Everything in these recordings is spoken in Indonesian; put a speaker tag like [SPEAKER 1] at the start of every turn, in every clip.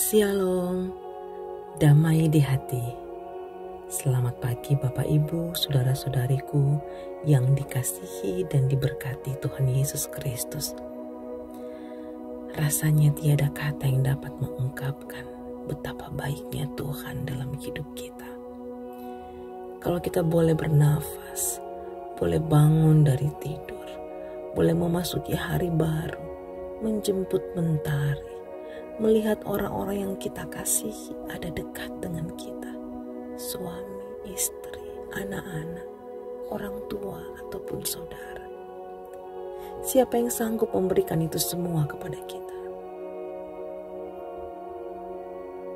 [SPEAKER 1] Shalom, damai di hati. Selamat pagi Bapak Ibu, saudara-saudariku yang dikasihi dan diberkati Tuhan Yesus Kristus. Rasanya tiada kata yang dapat mengungkapkan betapa baiknya Tuhan dalam hidup kita. Kalau kita boleh bernafas, boleh bangun dari tidur, boleh memasuki hari baru, menjemput mentari, melihat orang-orang yang kita kasihi ada dekat dengan kita, suami, istri, anak-anak, orang tua ataupun saudara. Siapa yang sanggup memberikan itu semua kepada kita?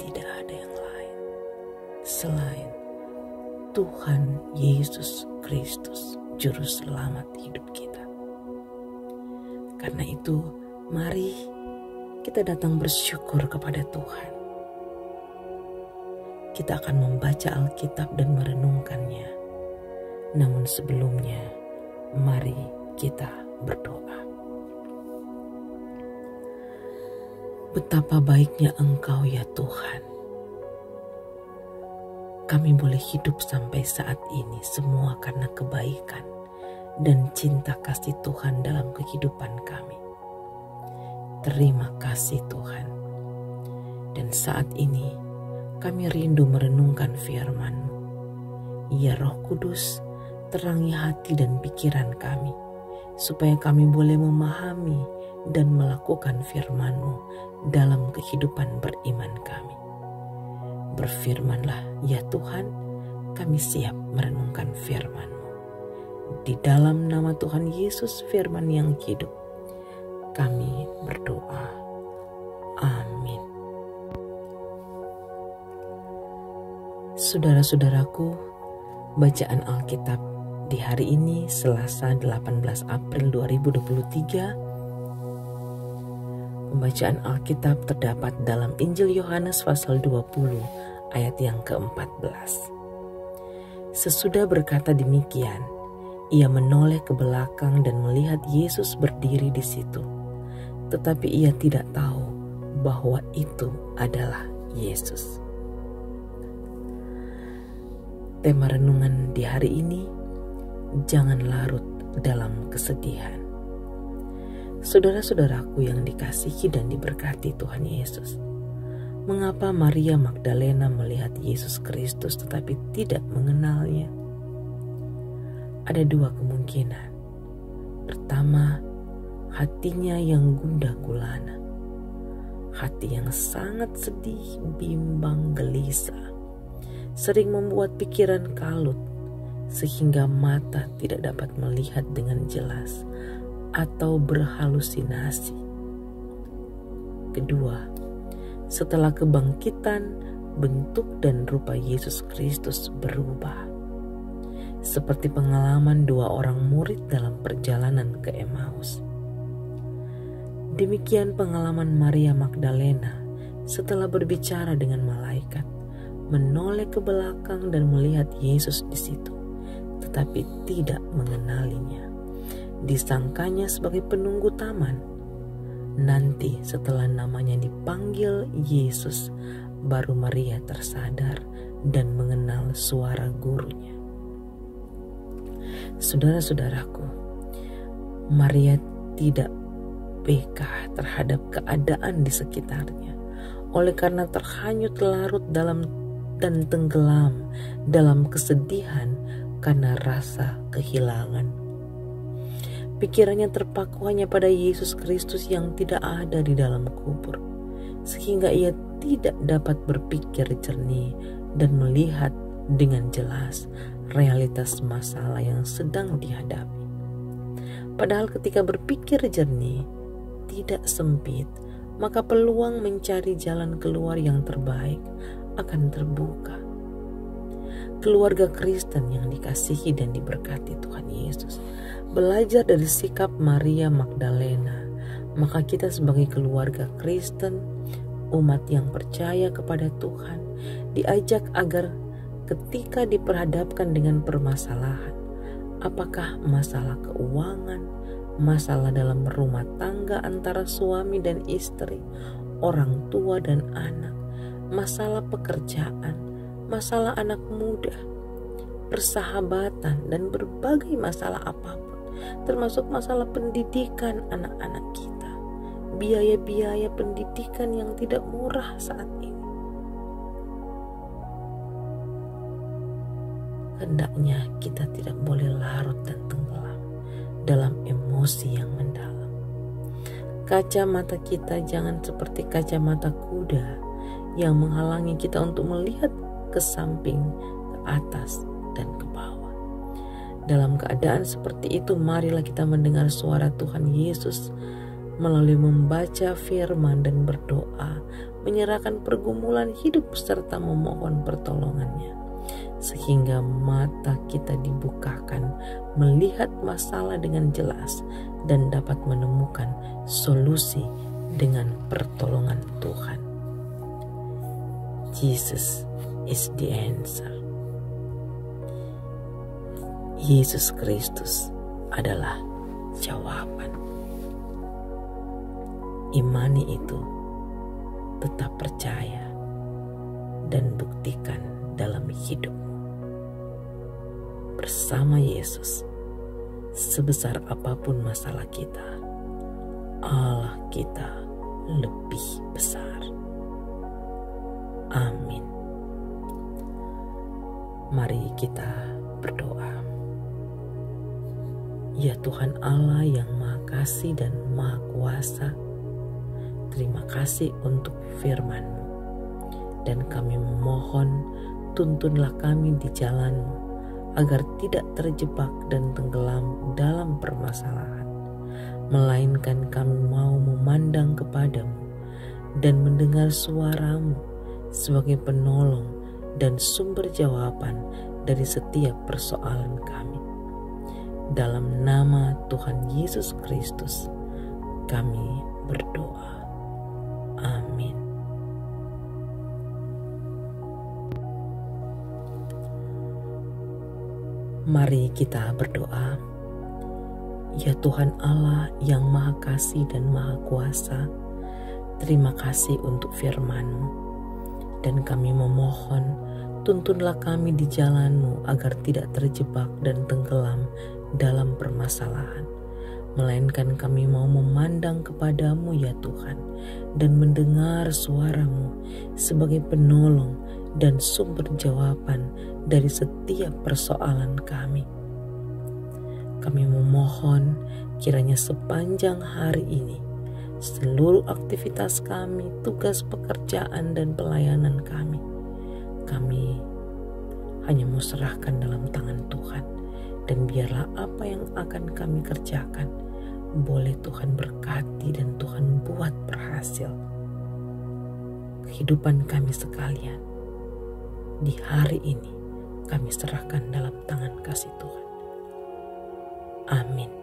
[SPEAKER 1] Tidak ada yang lain selain Tuhan Yesus Kristus, Juru Selamat hidup kita. Karena itu, mari kita datang bersyukur kepada Tuhan. Kita akan membaca Alkitab dan merenungkannya. Namun sebelumnya, mari kita berdoa. Betapa baiknya Engkau ya Tuhan. Kami boleh hidup sampai saat ini semua karena kebaikan dan cinta kasih Tuhan dalam kehidupan kami. Terima kasih Tuhan. Dan saat ini kami rindu merenungkan firman-Mu. Ya Roh Kudus, terangi hati dan pikiran kami, supaya kami boleh memahami dan melakukan firman-Mu dalam kehidupan beriman kami. Berfirmanlah ya Tuhan, kami siap merenungkan firman-Mu. Di dalam nama Tuhan Yesus, firman yang hidup, kami berdoa. Amin. Saudara-saudaraku, bacaan Alkitab di hari ini Selasa 18 April 2023. Pembacaan Alkitab terdapat dalam Injil Yohanes pasal 20 ayat yang ke-14. Sesudah berkata demikian, ia menoleh ke belakang dan melihat Yesus berdiri di situ. Tetapi ia tidak tahu bahwa itu adalah Yesus. Tema renungan di hari ini, jangan larut dalam kesedihan. Saudara-saudaraku yang dikasihi dan diberkati Tuhan Yesus, mengapa Maria Magdalena melihat Yesus Kristus tetapi tidak mengenalnya? Ada dua kemungkinan. Pertama, hatinya yang gundah gulana, hati yang sangat sedih, bimbang, gelisah, sering membuat pikiran kalut sehingga mata tidak dapat melihat dengan jelas atau berhalusinasi. Kedua, setelah kebangkitan, bentuk dan rupa Yesus Kristus berubah, seperti pengalaman dua orang murid dalam perjalanan ke Emmaus. Demikian pengalaman Maria Magdalena setelah berbicara dengan malaikat, menoleh ke belakang dan melihat Yesus di situ, tetapi tidak mengenalinya. Disangkanya sebagai penunggu taman. Nanti setelah namanya dipanggil Yesus, baru Maria tersadar dan mengenal suara gurunya. Saudara-saudaraku, Maria tidak peka terhadap keadaan di sekitarnya, oleh karena terhanyut larut dalam dan tenggelam dalam kesedihan karena rasa kehilangan. Pikirannya terpaku hanya pada Yesus Kristus yang tidak ada di dalam kubur, sehingga ia tidak dapat berpikir jernih dan melihat dengan jelas realitas masalah yang sedang dihadapi. Padahal ketika berpikir jernih, tidak sempit, maka peluang mencari jalan keluar yang terbaik akan terbuka. Keluarga Kristen yang dikasihi dan diberkati Tuhan Yesus, belajar dari sikap Maria Magdalena, maka kita sebagai keluarga Kristen, umat yang percaya kepada Tuhan, diajak agar ketika diperhadapkan dengan permasalahan, apakah masalah keuangan, masalah dalam rumah tangga antara suami dan istri, orang tua dan anak, masalah pekerjaan, masalah anak muda, persahabatan, dan berbagai masalah apapun, termasuk masalah pendidikan anak-anak kita, biaya-biaya pendidikan yang tidak murah saat ini. Hendaknya kita tidak boleh larut dan tenggelam dalam emosi yang mendalam. Kacamata kita jangan seperti kacamata kuda yang menghalangi kita untuk melihat ke samping, ke atas, dan ke bawah. Dalam keadaan seperti itu, marilah kita mendengar suara Tuhan Yesus melalui membaca firman dan berdoa, menyerahkan pergumulan hidup serta memohon pertolongannya, sehingga mata kita dibukakan melihat masalah dengan jelas dan dapat menemukan solusi dengan pertolongan Tuhan. Jesus is the answer. Yesus Kristus adalah jawaban. Imani itu, tetap percaya dan buktikan dalam hidupmu. Bersama Yesus, sebesar apapun masalah kita, Allah kita lebih besar. Amin. Mari kita berdoa. Ya Tuhan Allah yang Maha Kasih dan Maha Kuasa, terima kasih untuk firman-Mu, dan kami memohon tuntunlah kami di jalan-Mu agar tidak terjebak dan tenggelam dalam permasalahan, melainkan kami mau memandang kepadamu dan mendengar suara-Mu sebagai penolong dan sumber jawaban dari setiap persoalan kami. Dalam nama Tuhan Yesus Kristus kami berdoa. Amin. Mari kita berdoa. Ya Tuhan Allah yang Maha Kasih dan Maha Kuasa, terima kasih untuk firman-Mu, dan kami memohon tuntunlah kami di jalan-Mu agar tidak terjebak dan tenggelam dalam permasalahan, melainkan kami mau memandang kepadamu ya Tuhan, dan mendengar suara-Mu sebagai penolong dan sumber jawaban dari setiap persoalan kami. Kami memohon kiranya sepanjang hari ini, seluruh aktivitas kami, tugas pekerjaan dan pelayanan kami hanya mau serahkan dalam tangan Tuhan. Dan biarlah apa yang akan kami kerjakan boleh Tuhan berkati dan Tuhan buat berhasil. Kehidupan kami sekalian di hari ini kami serahkan dalam tangan kasih Tuhan. Amin.